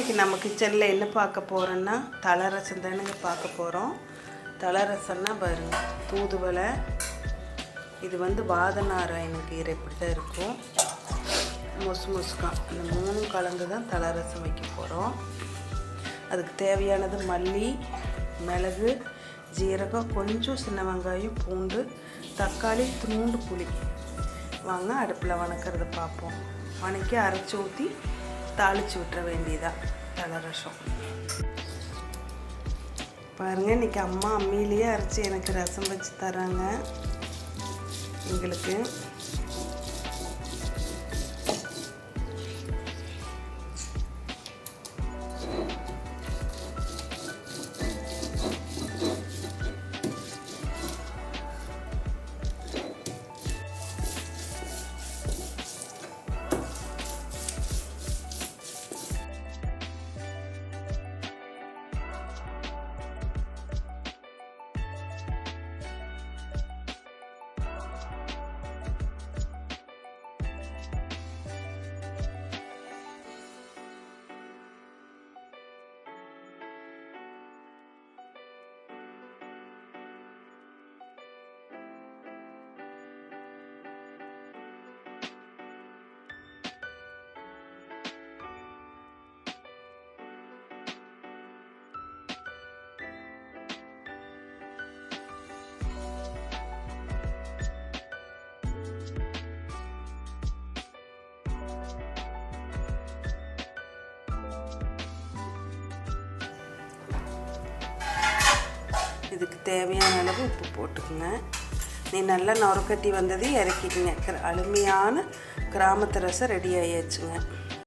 இன்றைக்கி நம்ம கிச்சனில் என்ன பார்க்க போகிறோன்னா தலை ரசம் தானுங்க பார்க்க போகிறோம். தலை ரசம்னா பாருங்க, தூதுவளை, இது வந்து வாதநாராயண கீரை, இப்படி தான் இருக்கும். முசுமுசுக்கான், இந்த மூணும் கலந்து தான் தலை ரசம் வைக்க போகிறோம். அதுக்கு தேவையானது மல்லி, மிளகு, ஜீரகம், கொஞ்சம் சின்ன வெங்காயம், பூண்டு, தக்காளி, துண்டு புளி. வாங்க அடுப்பில் வணக்கிறத பார்ப்போம். வணக்கி அரைச்சி ஊற்றி தாளித்து விட்டுற வேண்டியதான் தலை ரசம். பாருங்கள், இன்றைக்கி அம்மா அம்மியிலேயே அரைச்சி எனக்கு ரசம் வச்சு தராங்க எங்களுக்கு. இதுக்கு தேவையான அளவு உப்பு போட்டுக்குங்க. நீ நல்லா நொறுக்கட்டி வந்தது இறக்கிட்டுங்க. அருமையான கிராமத்து ரசம் ரெடி ஆகியாச்சுங்க.